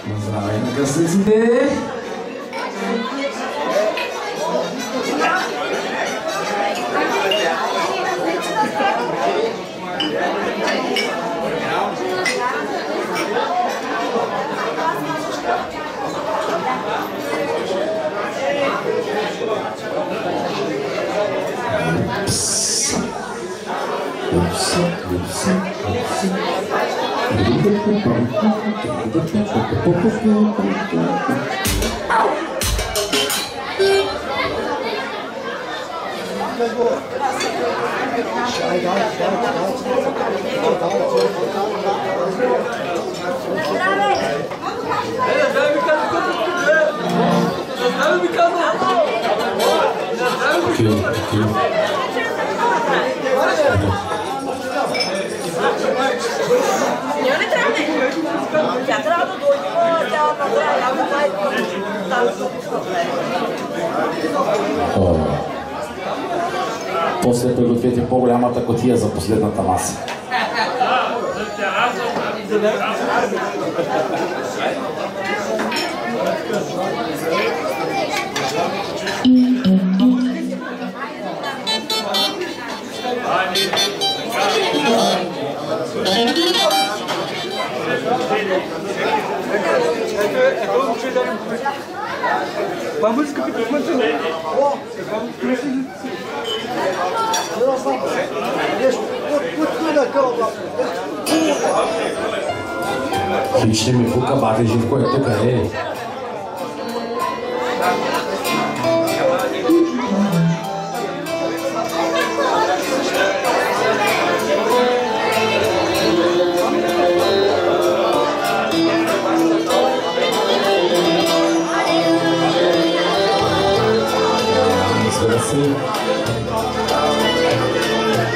Здравей на кръстниците! После пригответе по-голямата кутия за последната маса. Vamos capítulo quanto é? Хич ми пука, бате Живко е тук, е.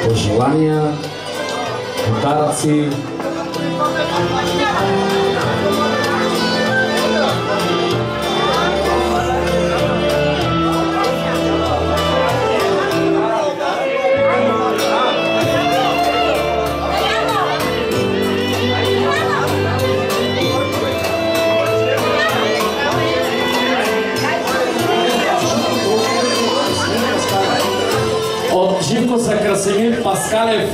Пожелания, подаръци. От Живко за Красимир Паскалев.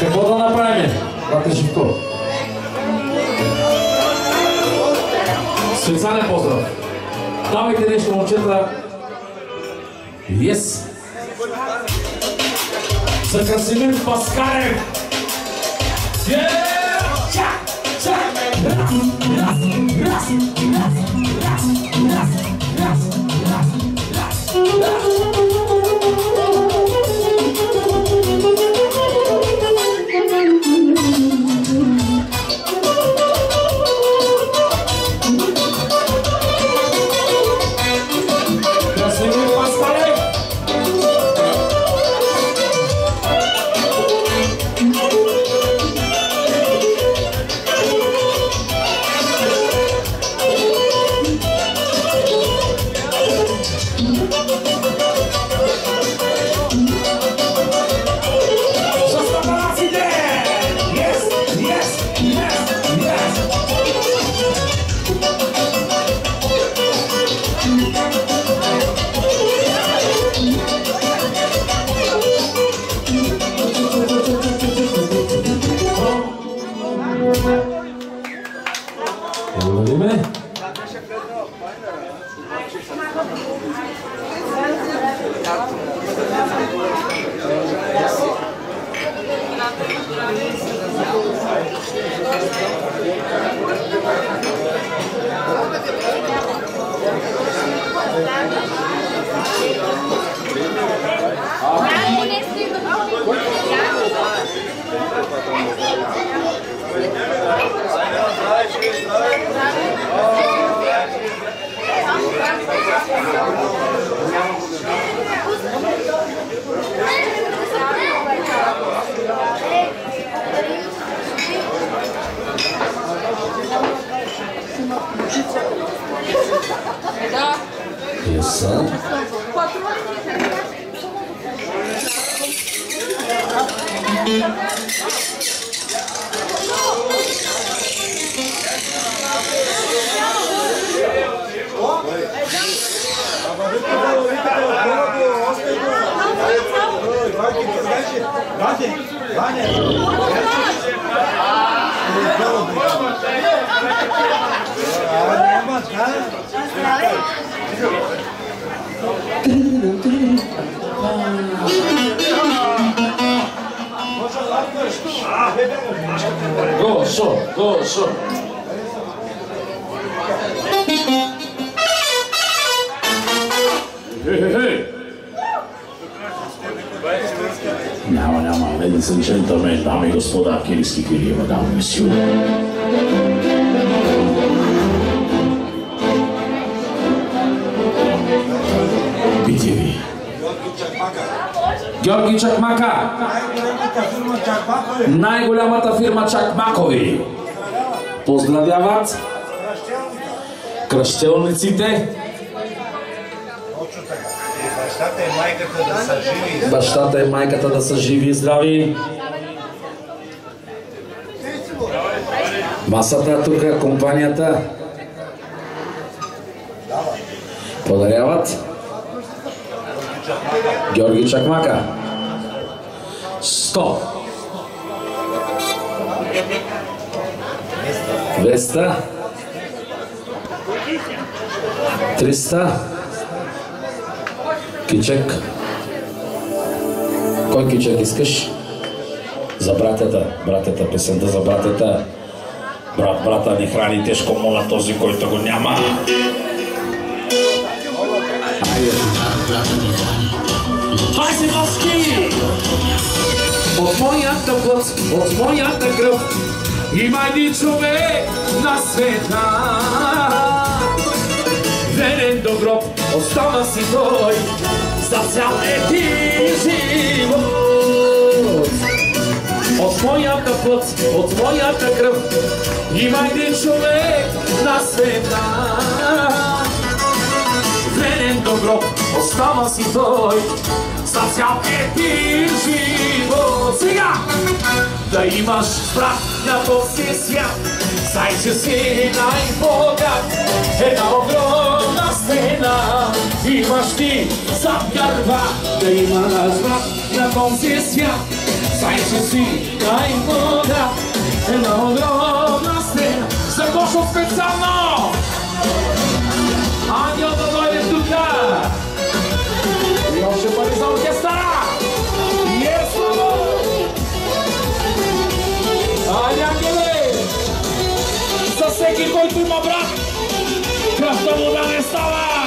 Какво да направим? Брате Живко. Специален поздрав. Давайте нещо, момчета. Yes. За Красимир Паскалев. Гошо. Няма, ladies and gentlemen, дами и господа, кирийски кирии, мадам и месье. BTV. Георги Чакмака. Най-голямата фирма Чакмакови. Поздравяват кръщелниците. Бащата и майката да са живи и здрави. Масата тук, компанията подаряват Георги Чакмака 100, 200, 300. Кичек. Кой кичек искаш? За братята, песента за братята. Брата ни храни тежко, моля този, който го няма. Хайде, маски! От моята плът, от моята кръв има един човек на света. Верен до гроб, остана си той за цял един живот. От моята плът, от моята кръв има един човек на света. Верен до гроб, остана си той за цял един живот. Сега да имаш брат на този свят, знай, че си най-богат. Една огромна стена имаш ти зад гърба. Да имаш брат на този свят, знай, че си най-богат. Една огромна стена. За Гошо специално! Ангел да дойде тука! И още пари за оркестъра! Слава! Айде, ангеле! За всеки, който има брат, кръвта му да не става!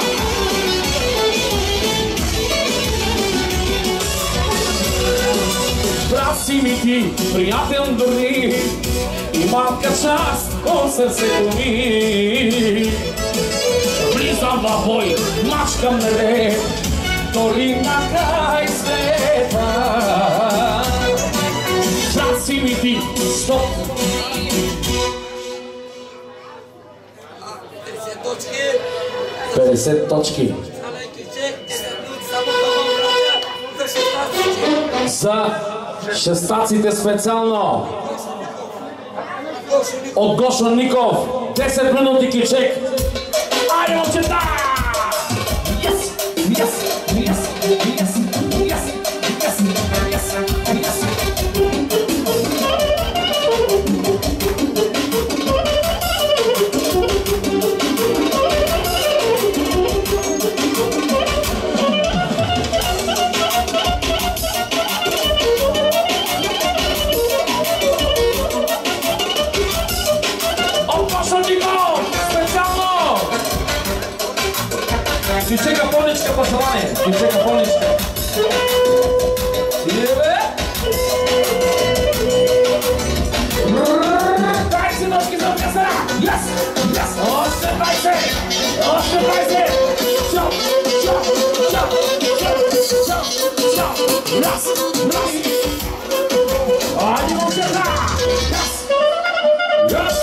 Брат си ми ти, приятел дори, и малка част от сърцето ми. Влизам в бой, мачкам небе, дори на край света. Брат си ми ти, стоп! 50 точки. За шестаците специално от Гошо Ников 10 минути кичек. Айде, момчета! Yes! Yes! Yes! Yes! Yes! Yes! Yes! Yes! Си чека пълничка, пожелание. Си чека пълничка. Иде, бе! Дай си ножки за оркестъра! Yes! Yes! Още 20! Още 20! Чоп! Чоп! Чоп! Чоп! Чоп! Раз! Раз! Айде, момчета! Yes! Yes!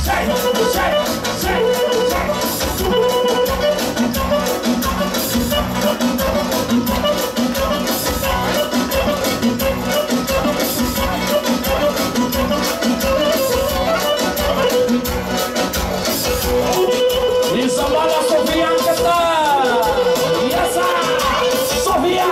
Чай! Чай! Чай! И за млада Софиянката! Яса! София!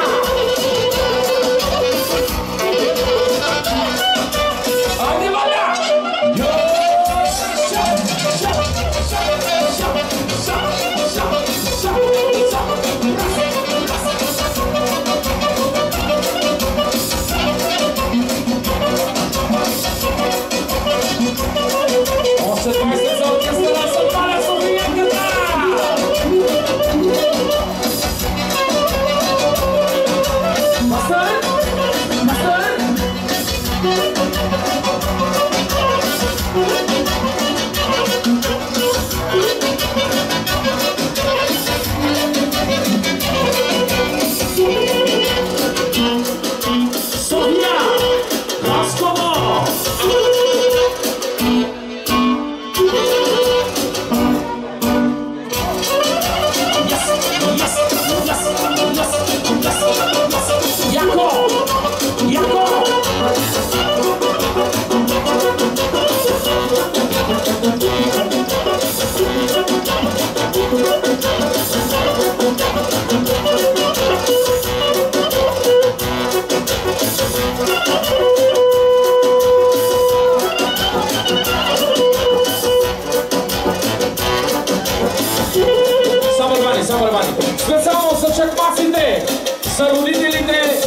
за родителите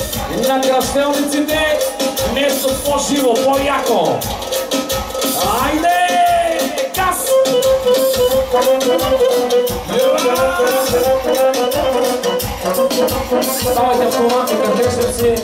на кръстелниците нещо по-живо, по-яко. Айде! Газ! Ставайте автоматика, десници.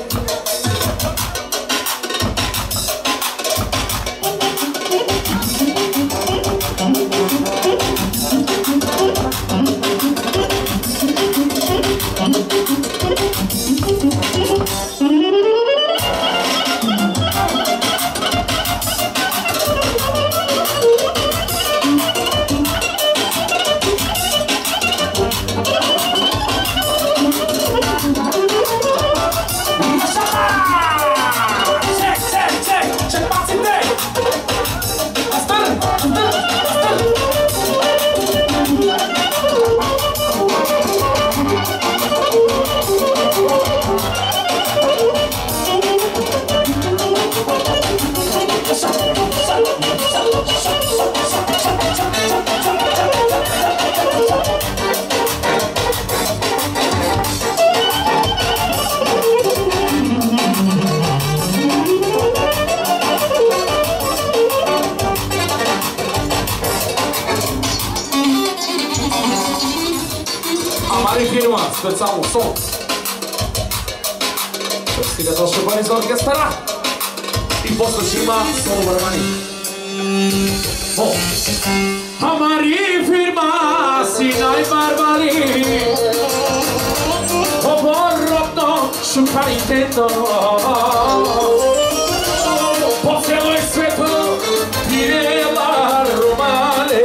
Специално сол. Стига точно бъде за оркестъра. И после ще има сол барабани. Амари фирма си най-барбари. Оборотно шукаритето. По целой свето пиела романе.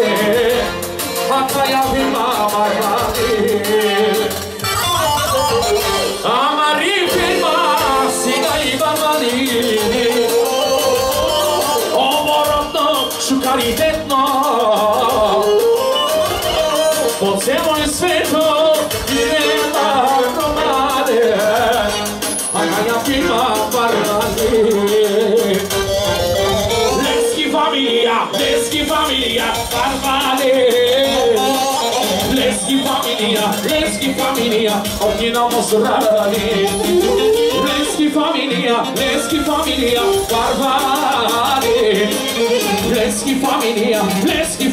А тая фирма барбари. Амари фирма сега и барбари. Оборотно шукаритетно. По целой свето пиела романе. А тая фирма барбари. Лески фамилия, барбари. Leski familia, ordinamo sorrali. Leski familia, barbari. Leski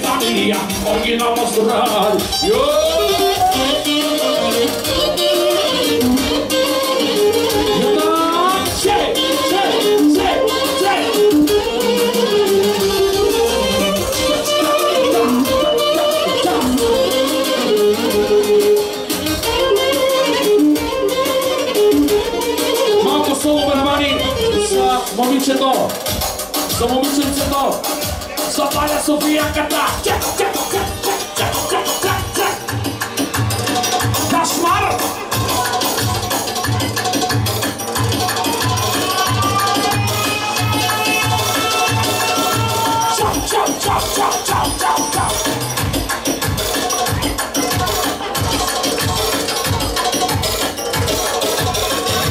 familia, ordinamo sorrali. Момичето, за момиченцето, за Валя Софиянката. Кошмар!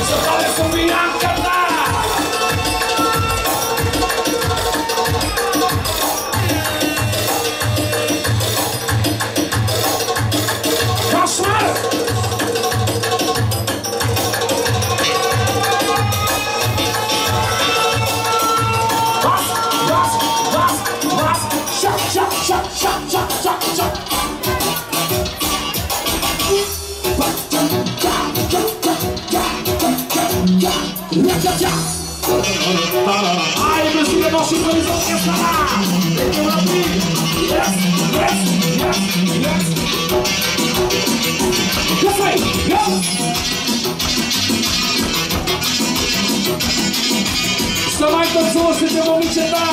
За Валя Софиянката. Ai, Brasil, nós sincronizamos essa lá! Yes! Yes, way! Yes! Wstawaj do cóż, ty momencie da!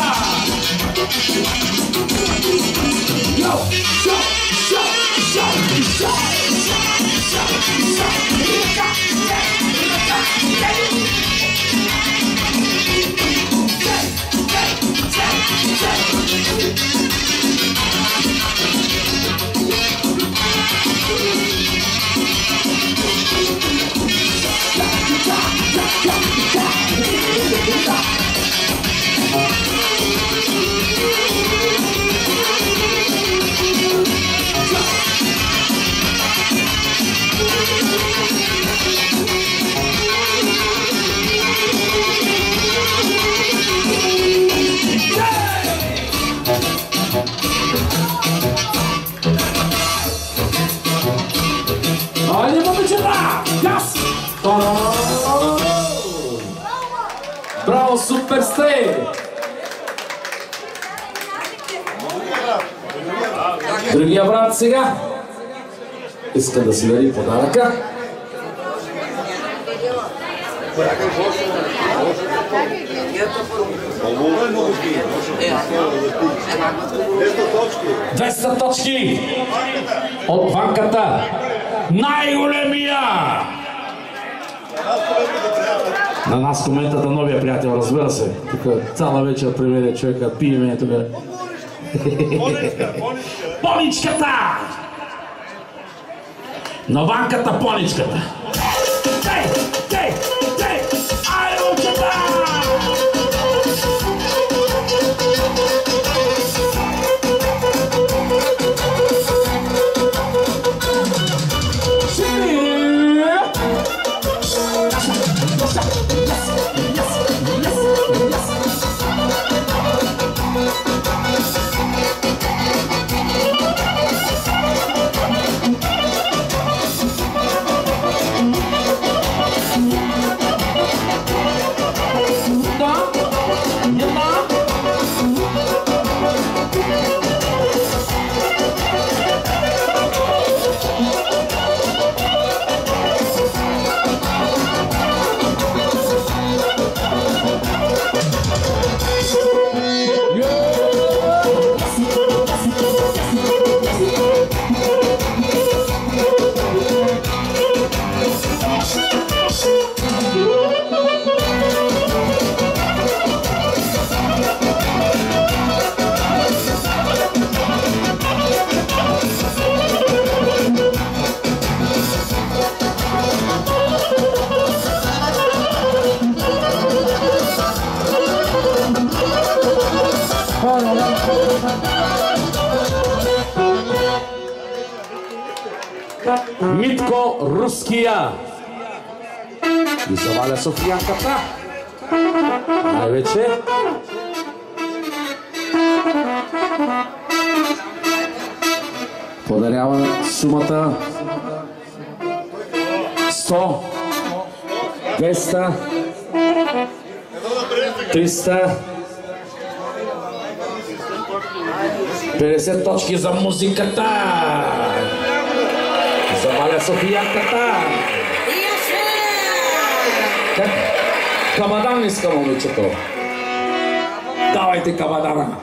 Айде! Другия брат сега иска да си даде подаръка. Двеста точки от банката. Най-големия! На нас коментата новия приятел, разбира се. Тук цяла вечер приведе човека, пиеме тук. Поничката! На банката поничката. Тей! Айде, момчета! Митко Руския и заваля Софиянката най-вече. Подарява сумата 100, 200, 300, 50 точки за музиката. Заваля Софиянката. Как? Кабадан иска момичето. Давайте кабадана.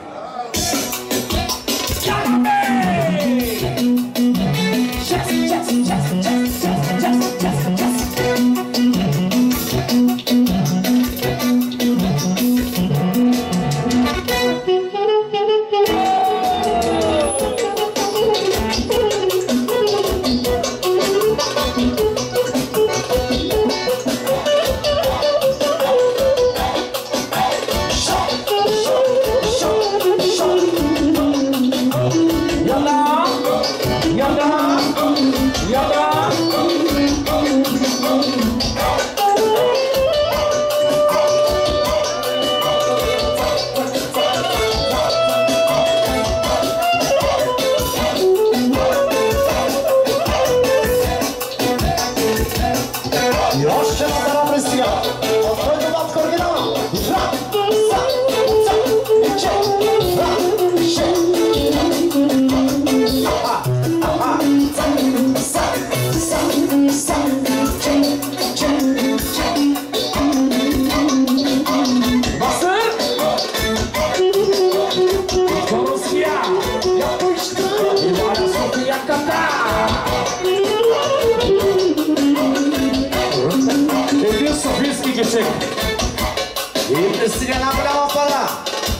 И сега една голяма пара.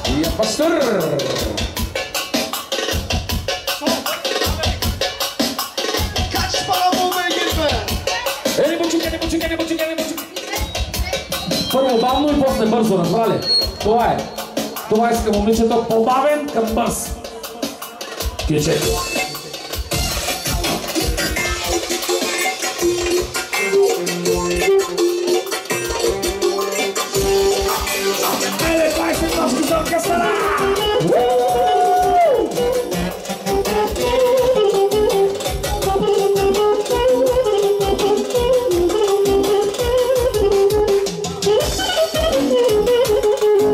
И пастор. Кач пара бомба египе. Не почекай. Първо бавно и после бързо, разбрали? Това е. Това иска момичето по-бавен към бърз. Кичето.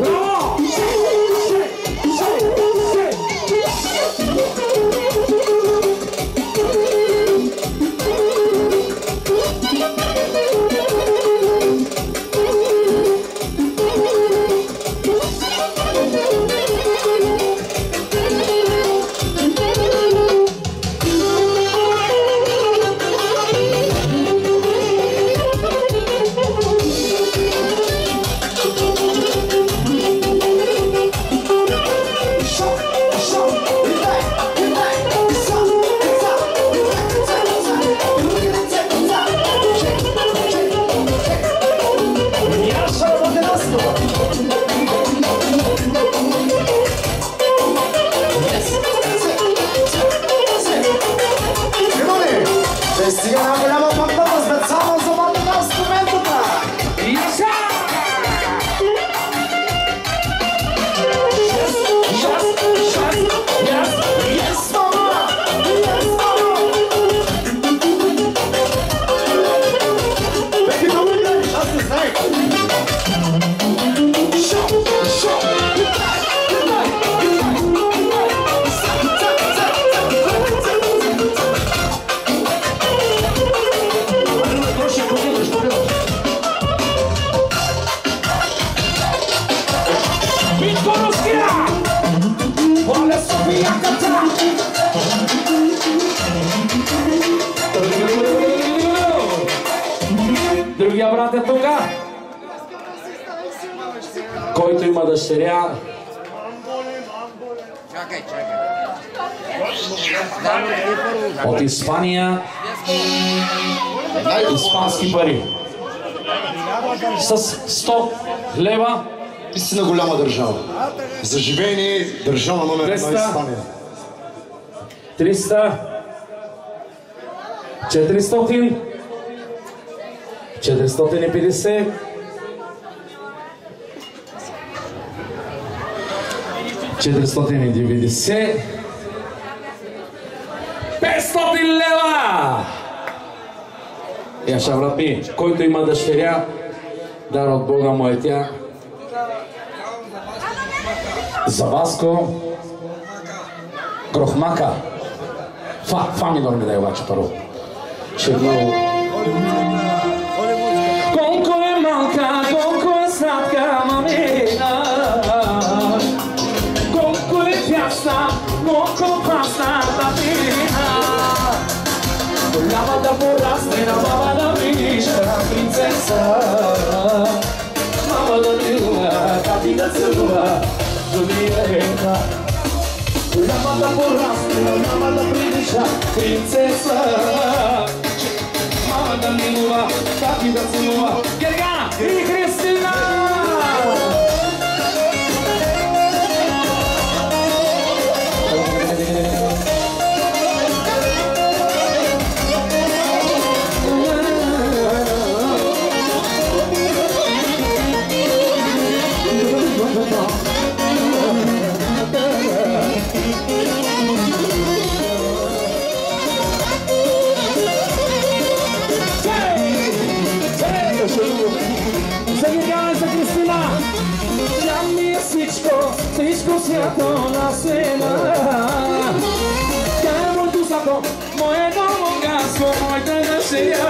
Браво! Другия брат е тук. Който има дъщеря. От Испания. Испански пари. С 100 лева. Истина голяма държава. За живеене държава номер 1 Испания. 300. 400. 450. 490. 500 лева! Яша врати, който има дъщеря, дар от Бога му е тя. За Васко. Крохмака. Фа минор ми дай обаче първо. Ще много... Колко е малка, колко е сладка мамина. Колко е тясна, колко пасна татина. Голяма да порасне на мама да вижда принцеса. Мама да милува, тати да целува, Джулиета. Голяма да порасне на мама да прилича принцеса. Мама да милува, тати да целува, Гергана и Христина. Всичко свято на сена. Тя е моето злато, моето богатство, моята дъщеря.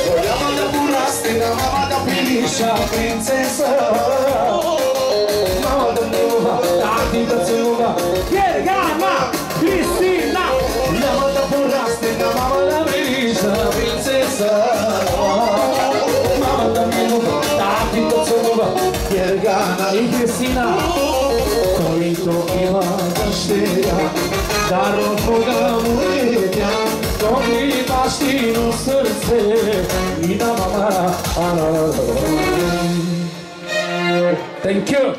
Голяма да порасне, на мама да прилича принцеса. Мама да милува, тати да целува, Гергана, Христина. Голяма да порасне, на мама да прилича принцеса. Мама да милува, тати да целува, Гергана и Христина. Който има дъщеря, дар от Бога му е тя. Тоби бащино сърце и на мама. Thank you!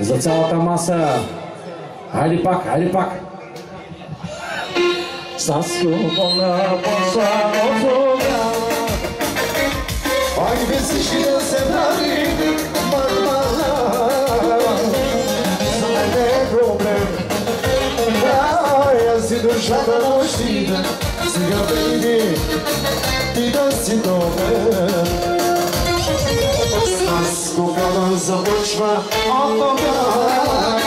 За цялата маса. Хайде пак, хайде пак. Съскупана почва от Бога. Айде всички да се прави, мама, за мен е проблем. Аз си душата нощина, сега бейби, ти да си добре. С Кога започва автограм.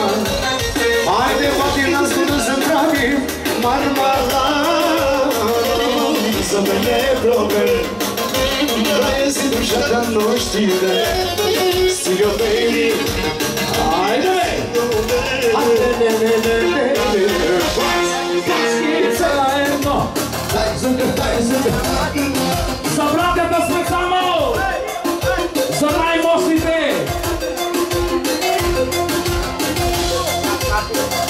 Хайде, Ватинаско да забравим мармалад. За мен е проблем да е си душата нощите. Стига, бейби. Хайде! Заедно! За братята сме само! За най-мощните!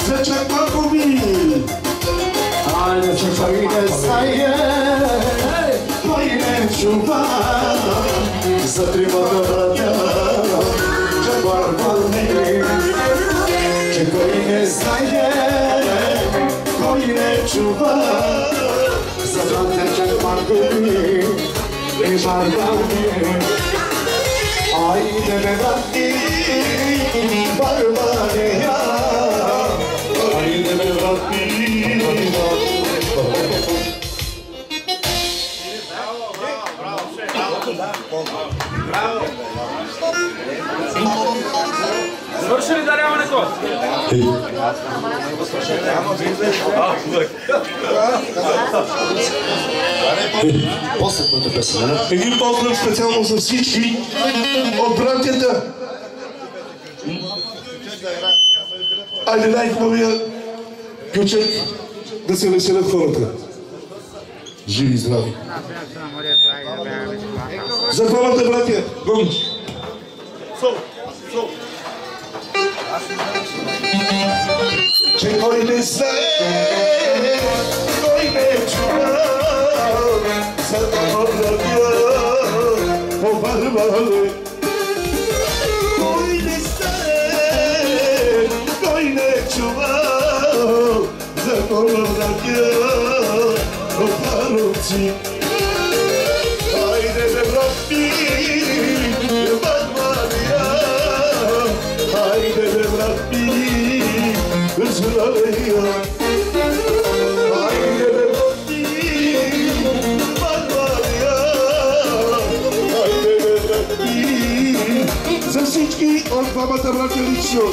За чакмакови! Айде, Кой не знае, кой не чува за тримата братя Чакмакови. Че кой не знае, кой не чува за братя Чакмакови и Барбари. Айде бе, брати, Барбария. Айде бе, брати, свърши ли даряването? После твоята песен, Един поздрав специално за всички от братята. Айде, най-хубавия ключек да се веселят хората. Живи и здрави. За двамата братя. Гон. Че кой не знае, кой не чува за двамата по Барбари. Кой не знае, кой не чува за двамата по Барбари. Хайде бе, брати, Барбария. Хайде бе, брати, Здравея. Хайде бе, брати, Барбария. Хайде бе, брати, за всички от двамата братя лично.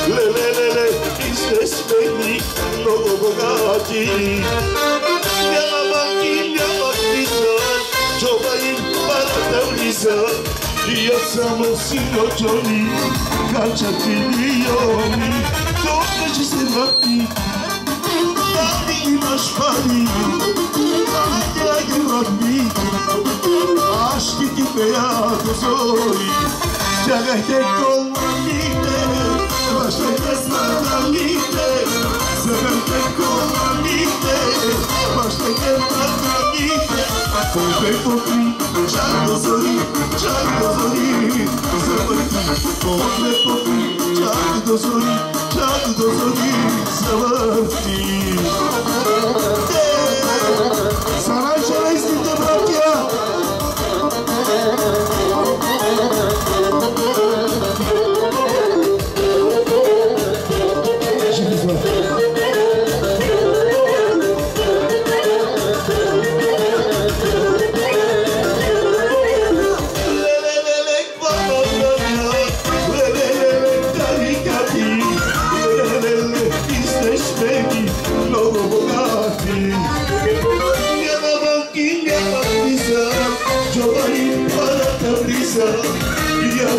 Лелелеле, бизнесмени, много богати. Няма банки, няма криза, джоба им парата влиза. И аз само сино Джони, качат милиони. Толкова ще се върти, дали имаш пари. Айде, брати, аз ще ти пея до зори. Чакайте коланите, бащайте сладаните. Съберте коланите, бащайте сладаните. Пове попри, чак до зори, чак до зори. Завърти, пове попри, чак до зори, чак до зори. Завърти. За най-железните братя!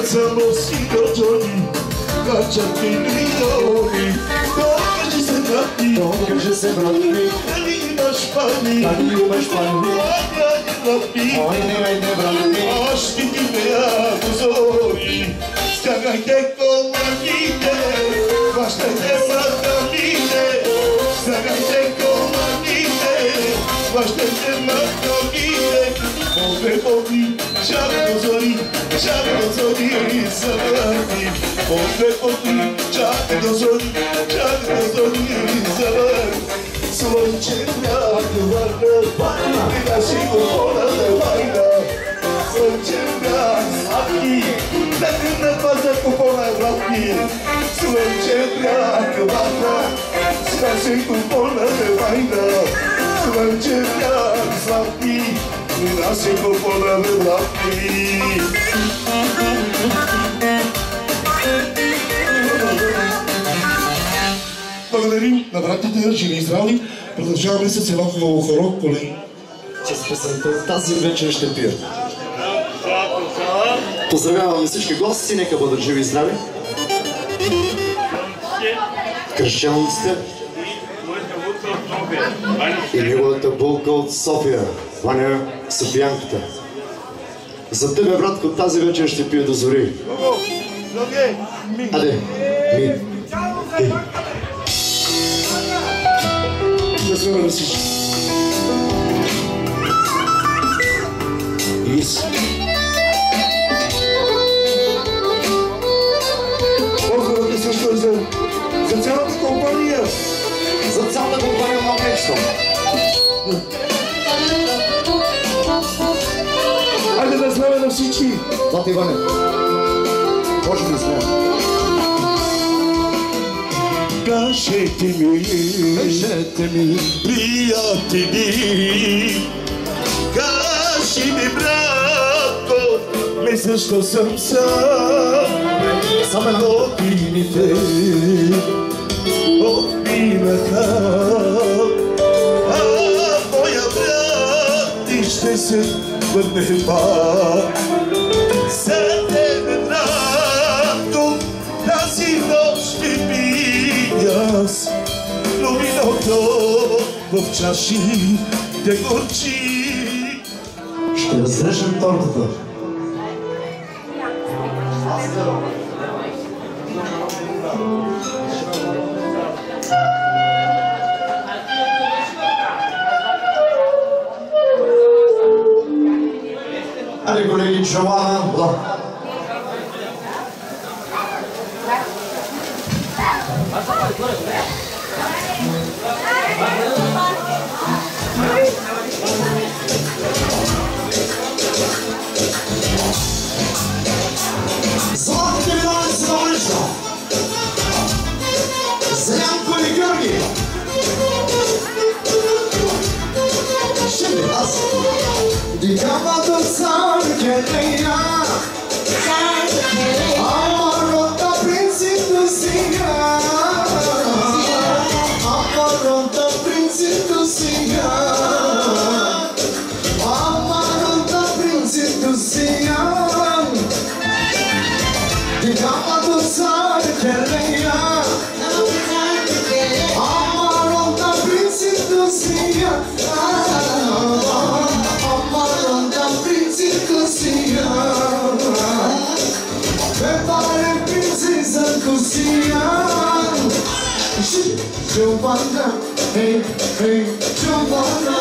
Само сино Джони, качат милиони. Докажи се, брати, докажи се, брати, дали имаш пари. Айде, брати, аз ще ти пея до зори. Стягайте коланите, хващайте сладкамите. Стягайте коланите, хващайте сладкамите. Пове попи, чак до зори. Чакай да звъни и завърни. Поглед по ти, чакай да звъни, чакай да звъни и завърни. Слънчев бяг върна, и да си го подаде вайна. Слънчев бяг сладки, да ти не паза купона вратки. Слънчев бяг върна, да си го подаде вайна. Слънчев бяг сладки, да си го подаде вратки. Благодарим на братите, живи и здрави. Продължаваме с едно хубаво хоро, колеги. С песента тази вечер ще пия. Поздравяваме всички гости, нека бъдат живи и здрави. Кръщелниците и неговата булка от София, Ваня Софиянката. За тебе, братко, тази вечер ще пия до зори. Аде, ми. Поздравя на всички. Поздравете също и за цялата компания. За цялата компания много нещо. Айде да здраве на всички. Злати Иване. Може да сме. Кажете ми, приятели, кажи ми, братко, ме защо съм сам, годините отминаха, а моя брат ти ще се върне пак. За тебе, братко, тази нощ ще пия аз, но виното в чаши те горчи. Ще разрежем тортата. Аре, колеги, Джоана, да. Златите виновен си доволично. Зелянко и Георги. Ще ми аз. Дикамато саркелея. Амарота принципно сега. Амарота принципно сега. Амарота принципno сега. Dicamato sarkeleya, Amaronda principno sia, Amaronda principno sia, Prepare princesa cosia. Giovanna, hey, hey, Giovanna,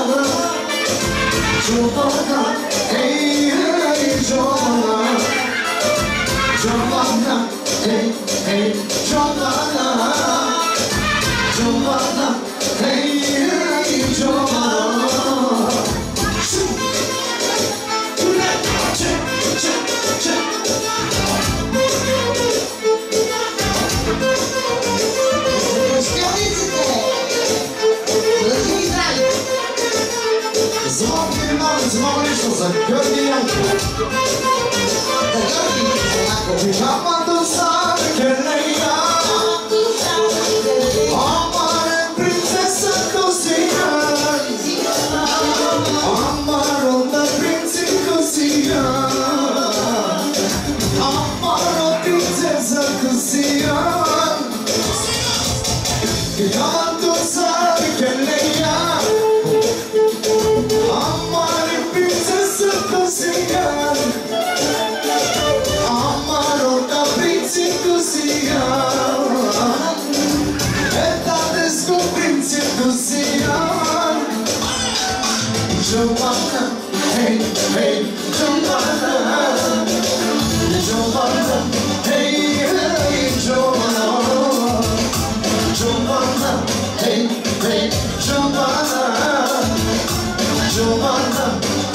Giovanna, hey, hey, Giovanna. Giovanna, hey, hey, Giovanna, Giovanna, hey, hey, Giovanna. Знову лично за Георги Янков. Dicamato sarkeleya, Amare princesa cosia, Amaronda principe cosia, Amaro princesa cosia. Dicamato sarkeleya, Amare princesa cosia. Amaronda principe cosia, eta desco principe cosia. Giovanna, hey, hey, Giovanna, Giovanna, hey, hey, Giovanna, Giovanna,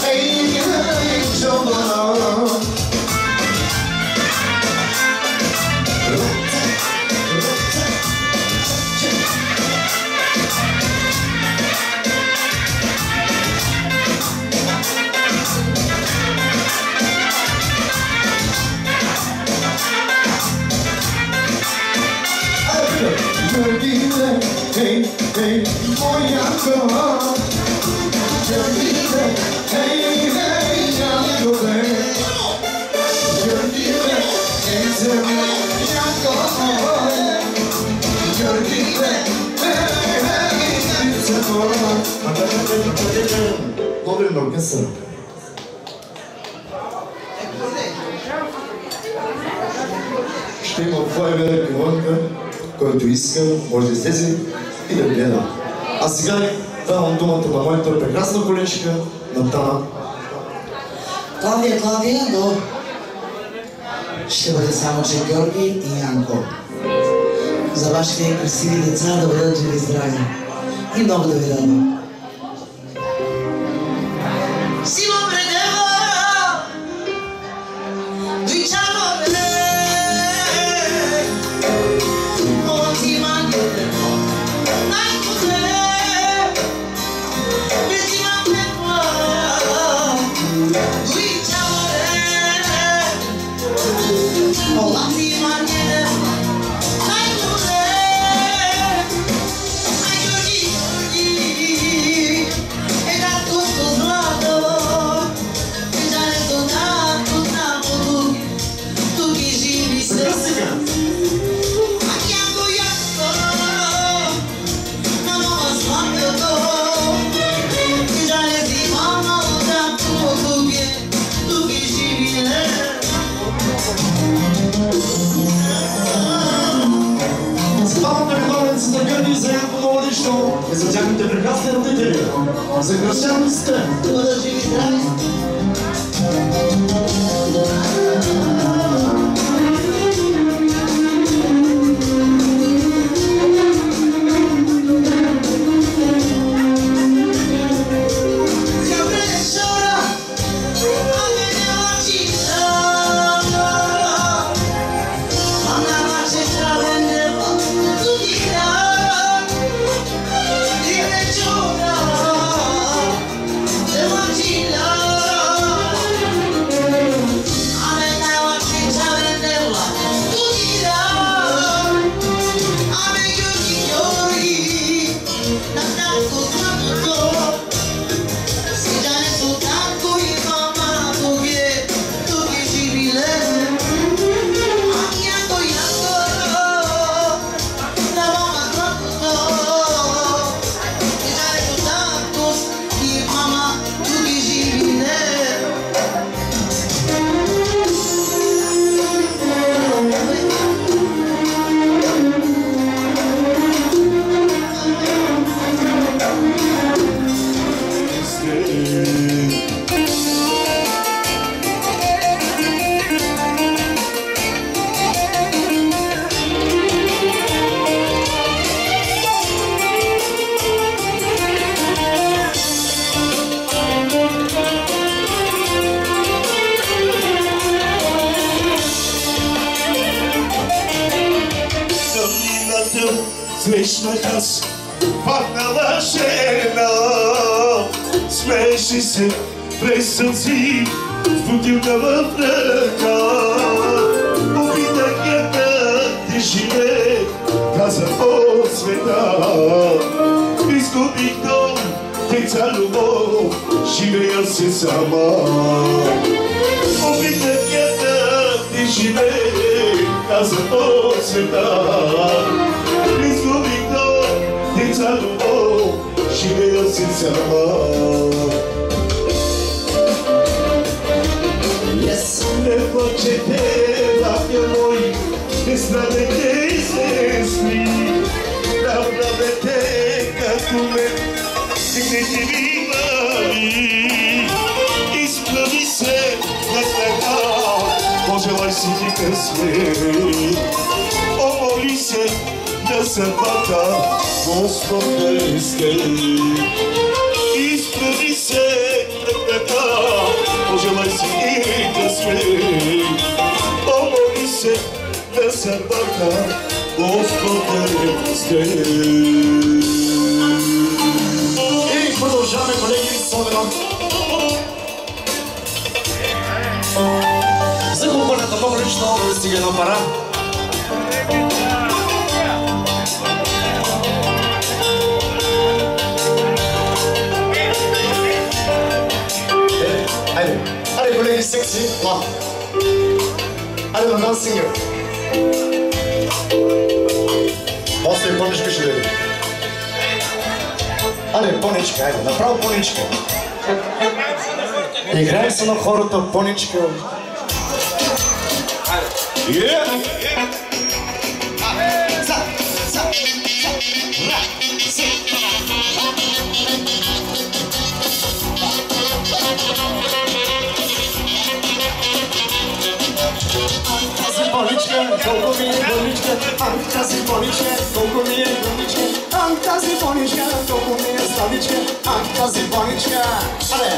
hey, hey, Giovanna. Hey, hey, moja kochana. Jolene, hey, hey, Jolene. Jolene, hey, moja kochana. Jolene, hey, hey, Jolene. Добрим оркестър. Ще има фойбер, пивонка. Който иска, може да излезе и да гледа. А сега давам думата на моята прекрасна коленчика, на Тана. Клавдия, но ще бъде само, че Георги и Янко. За вашите красиви деца да бъдат живи здрави. И много да ви радвам. За тяхните прекрасни родители. За красавиците. Да бъдат живи здрави. Смешната си паднала жена, смеши се през сълзи с бутилка в ръка. Попитах я къде живее, каза по света. Изгубих дом, деца, любов, живея се сама. Попитах я къде живее, каза по света. Изгубих дом, деца, любов, живея си сама. Не плачете, бабя мой, не страдайте и се сни. Направете като мен, стигнете ви мали. Изправи се на света, пожелай си ти късмет. Омоли се съдбата, Господ да изгради. Изправи се пред века, пожелай си и да смей. Помоли се на съдбата, Господ да изгради. И продължаваме, колеги, с номера. За компанията много лично да стига една пара. Айде, колеги, секси, ла. Айде на нас сингър. После пъничка ще дойде. Айде, поничка, айде, направо поничка. Играем се на хората, поничка. Колко ми е болничка, тази болничка, колко ми е болничка, тази болничка, колко ми е сладичка, тази болничка. Але!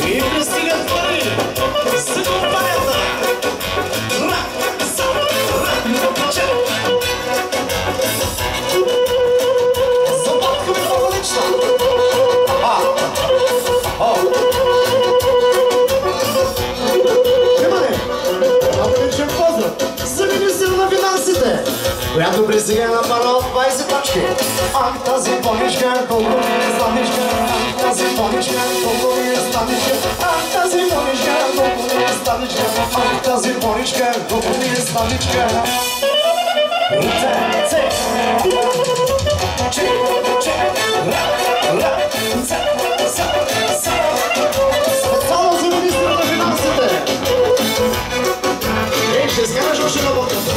И пристигат пари за компанията. Която присега на пара от 20 точки. Ах, тази поничка, колко ми е сладичка. Ах, тази поничка, колко ми е сладичка. Ах, тази поничка, колко ми е сладичка. Ах, тази поничка, колко ми е сладичка. Специално за министра на финансите. Ще скараш още на водката.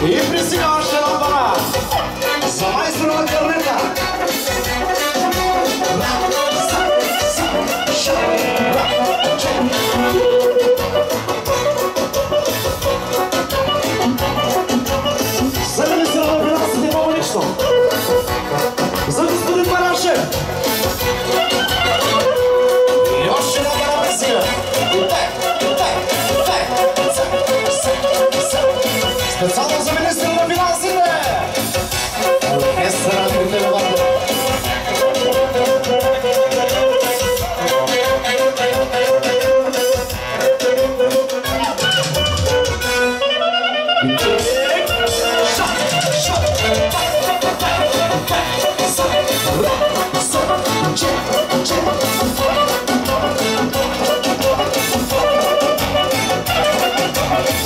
И присега още една пара за майстора на карнета. За министра на финансите много лично. За господин Парашев. И още една пара присега. Специално за министра на финансите! Оркестъра на телевата.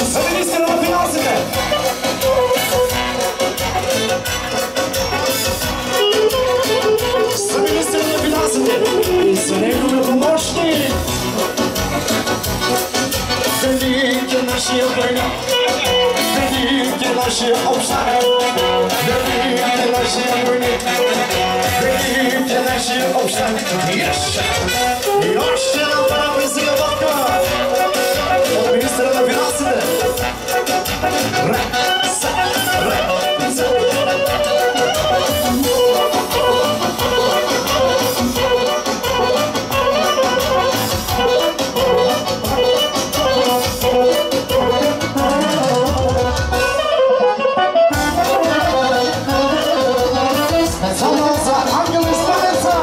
За министра на финансите! За министра на финансите и за негови помощник! Велик е нашия война, велик е нашия общак, велик е нашия войник, велик е нашия общак. И още една пара присега водка от министра на финансите. Специално за Ангел и Станеца!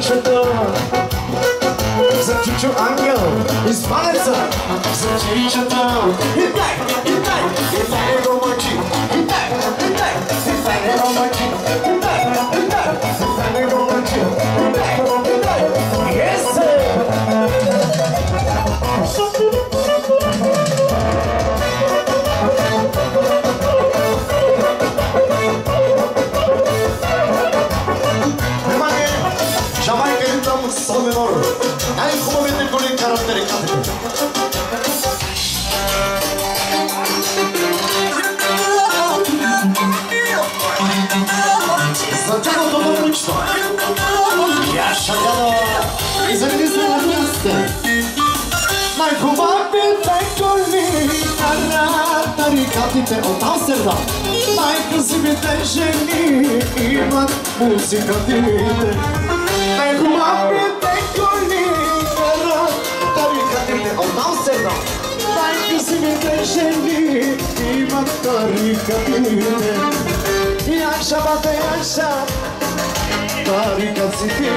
чичото, за чичо ангел, испанеца, за чичото. Итай го мъчи, итай го мъчи, итай го мъчи. Jamaica и там Сол минор. Най-хубавите коли карат рекатите. За тяхното добричство. Яша дядо. И заради се на мясте. Най-хубавите коли карат рекатите от Амстердам. Най-красивите жени имат музикантите. Най-хубавите коли карат тарикатите от Амстердам. Най-красивите жени имат тарикатите. Яша, бате, яша, тарикатите.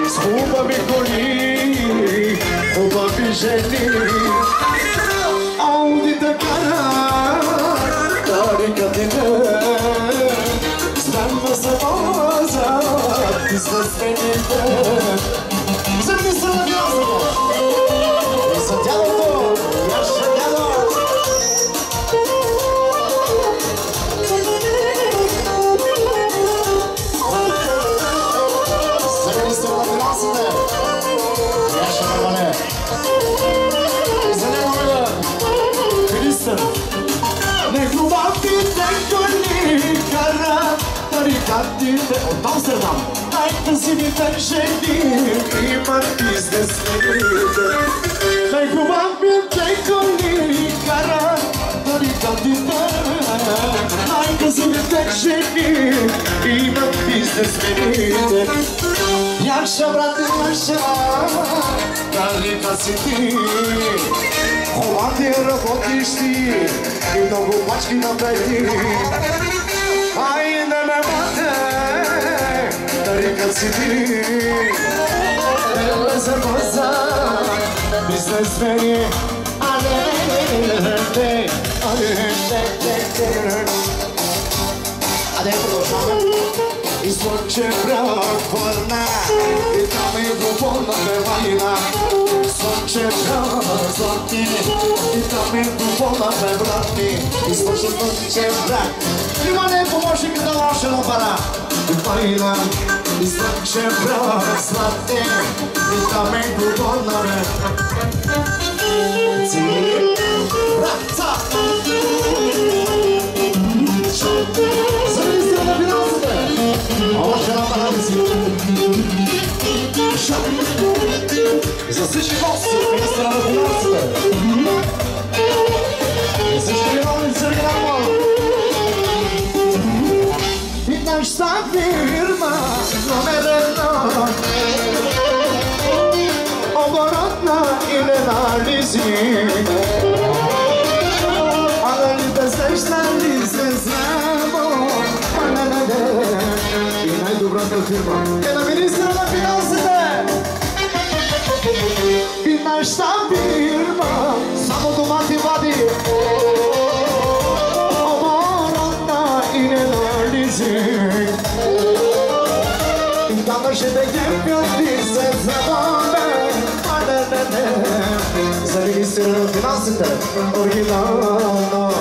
С хубави коли, хубави жени. Аудите карат тарикатите. Знам да се возят излъсканите. Вземи се на вязата. И за дядото, Яша дядо. Вземи се на вязата. Яша нормале. И за него мила. Христър. Най-хубавите коли карат тарикатите от Амстердам. Най-красивите жени имат изнесените. Най-хубавите коли карат тарикатите. Най-красивите жени имат изнесените. Яша, брате, яша, тарикатите. Холандия работиш ти и много пачки напреди. Ай, не ме мате, тарикатите. Еле за база, бизнесмени. Аде, продължаваме. И слънче брак върна, и там е глупорна бевалина. Слънче брак златни, и там е глупорна бевратни. И слънче брак, има не помощник да лоша на пара. Бевалина, и слънче брак златни, и там е глупорна бевратни. Братца! Зависти на финансите! Още на парадиси! За всички гости, министра на финансите! И всички виновници оригинално! И нашата фирма номер 1 оборотна и ненализинг. А дали те срещали се знамо? И най-добрата фирма е на министра на финансите. И нашата фирма само дома ти вади. Оборотна и ненализинг. И данъчните герпилки се забавя. За министра на финансите оригинално.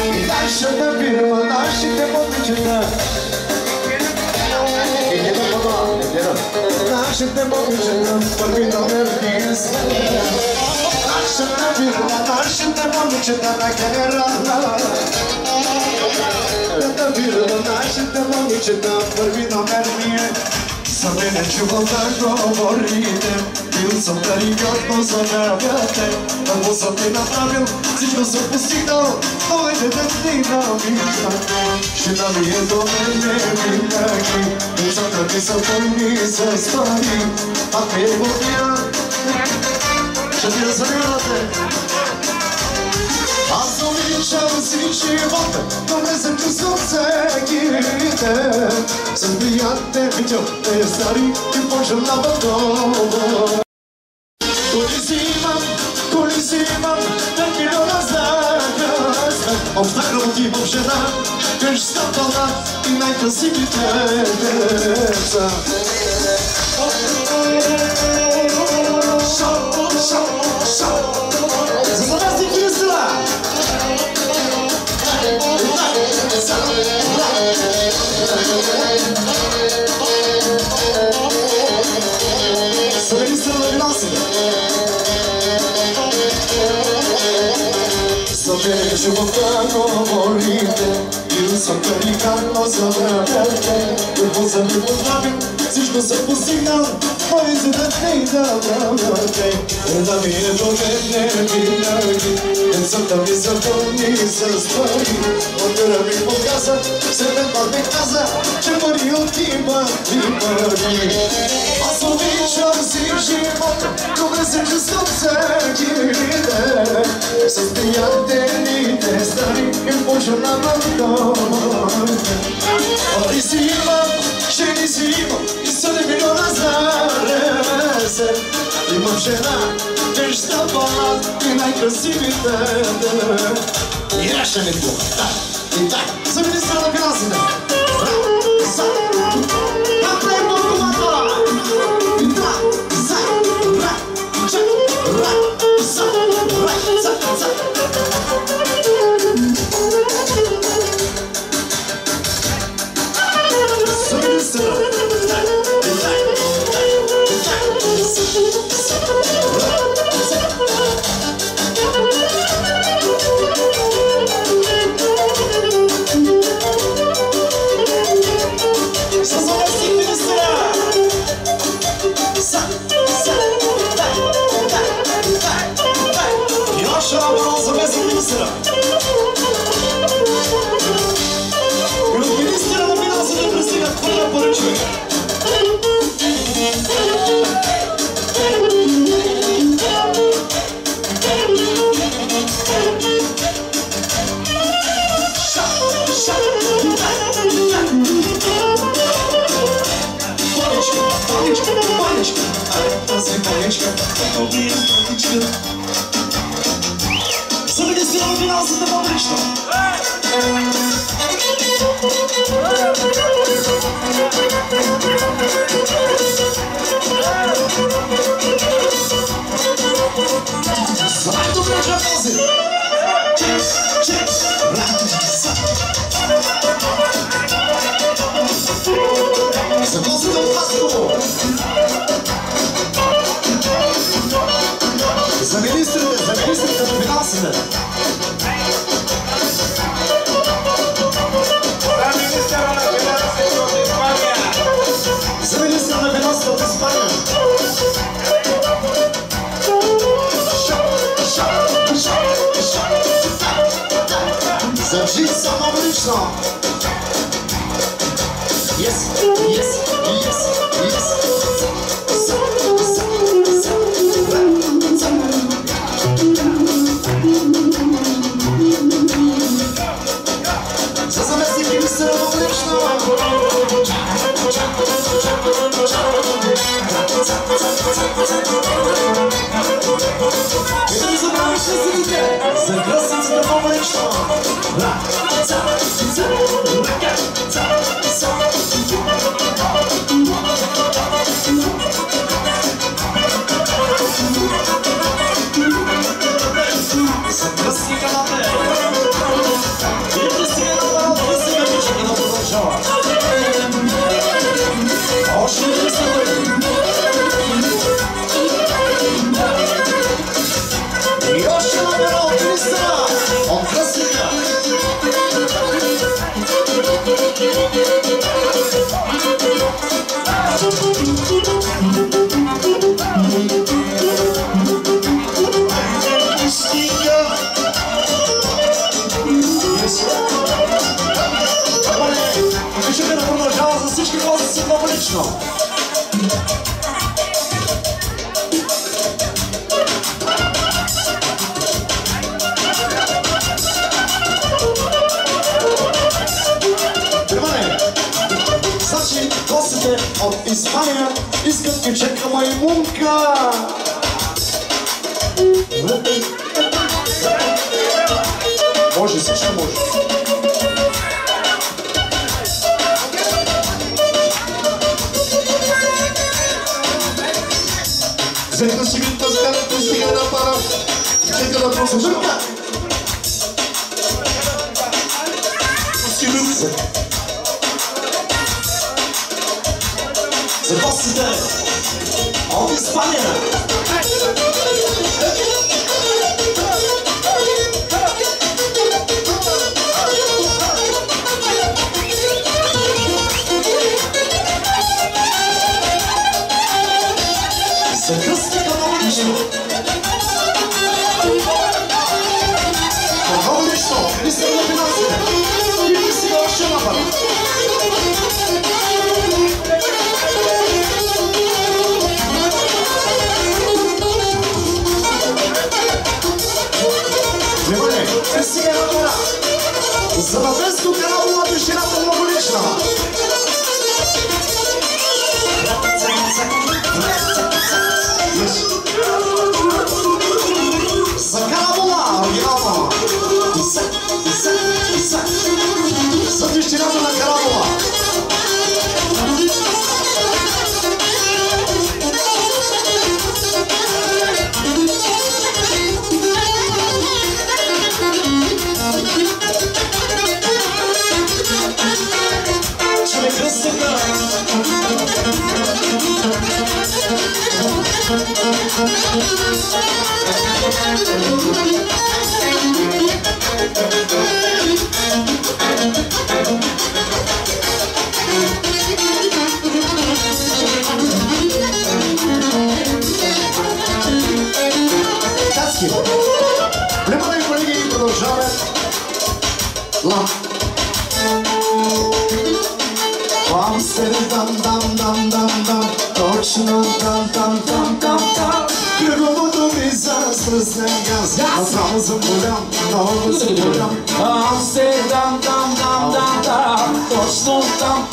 И нашата фирма, нашите момичета. И не да пода, не гледам. Нашите момичета, първи номер днес. Нашата фирма, нашите момичета на генерална. Нашата фирма, нашите момичета, първи номер ние. За мене чувал да говорите. Бил съм тарикат, но забравяте. Какво съм ти направил, всичко съм постигнал. Но е детни навижда. Жена ми е до мене винаги. Децата ти са пълни с пари. А ми е година. Ще ти разсъмирате. Аз съм обичам си живота, но не се чувствам всеките. Съм приятел, видял те стари и пожелавам долу. Коли си имам, 5 милиона за кръста. Обща работима жена, къща пълна и най-красивите деца. За заместник Христина! Съвели се на виносите. Sapere che portano morite, io so caricano sabrate, e posso mi portare, se sto se possignal, poi se da feita bravote, e da mia dovenne vinaghi, e sotto mi sartoni se spari, quando mi po casa, se me parte in casa, c'è morio tipa. A sovicio si život, come se ci sto seguire, se spiate te stari in poželnavam dom. Ali si imam, ženi si imam i 7 miliona za reze. Imam žena, vešta pala i najkrasiviji tebe. I reše mi tu, tak, i tak, za ministra na finansine. Za, naprej pokumata. I tak, za, За министрите на финансите. За министра на финансите от Испания. Зажи само лично. Yes, yes, yes, yes. За заместник министъра на лично. И да не забравиш зрителите за кръстницата много лично. За кръстника на те. И кръстника на народ, кръстника пича да продължава. Още не кръстника. И още набера от Христа, от кръстника. Пишете да продължава за всички гости много лично. Испания, искат ме чека маймунка. Може, всичко може. За красивите скарата стига да пара. Чека да прослушам. За гостите от Испания. За кръстника много лично. Много лично. Мисля на финансите. И мисля още напада. Внимание, сега е номера. За Бабеско Карабова тишината много лична. За Карабова, оригинално. За тишината на Карабова. Внимание, колеги, продължаваме. Амстердам, дам, точно там. Кръговото ми застръсне газ, направо съм голям, много съм голям. Амстердам, дам, точно там.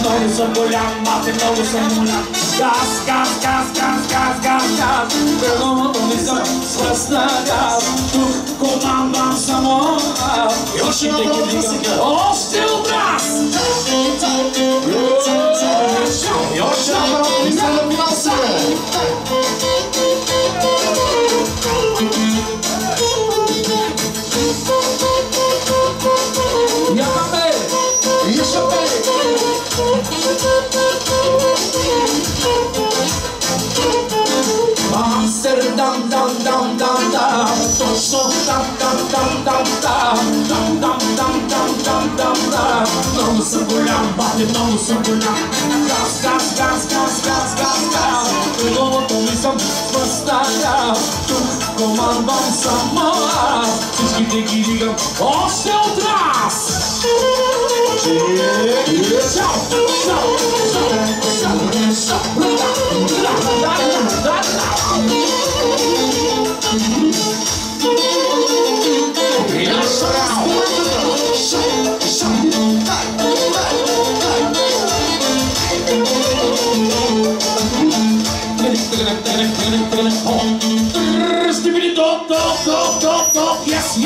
Много съм голям, мате, много съм голям. Газ. Кръговото ми застръсне газ, тук командвам само аз. Още една първа сега. Още образ! И още една първа мисля на финансове. Амстердам, дам, точно там. Много съм голям, бате, много съм голям. Газ. Кръговото ми съм спъстая. Тук командвам само аз. Всичките ги дигам още от раз.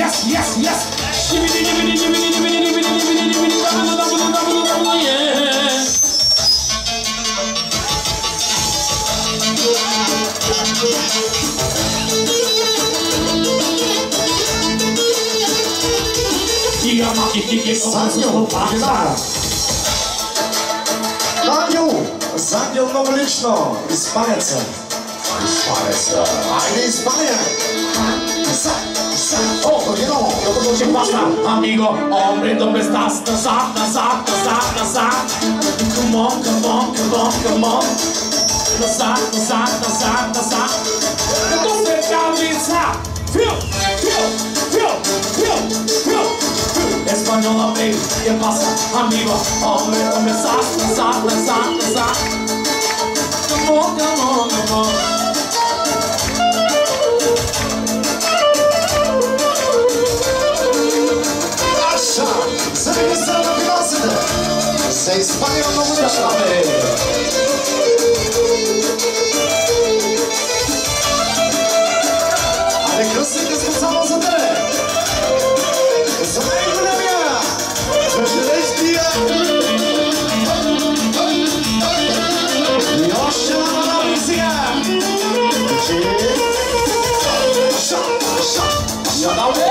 Yes. За ангел много лично. Испанеца. Айде Испания. Оригинално. ¿Qué pasa, amigo? Hombre, ¿dónde estás? Nazar. Come on. Nazar. ¿Dónde cabeza? Feel. Español, baby, ¿qué pasa, amigo? Hombre, ¿dónde estás? Nazar. Come on. За министър на финансите. За Испания много държаве! Айде кръстите специално за тебе! За най-големия! За железния! И още една визия! Аша!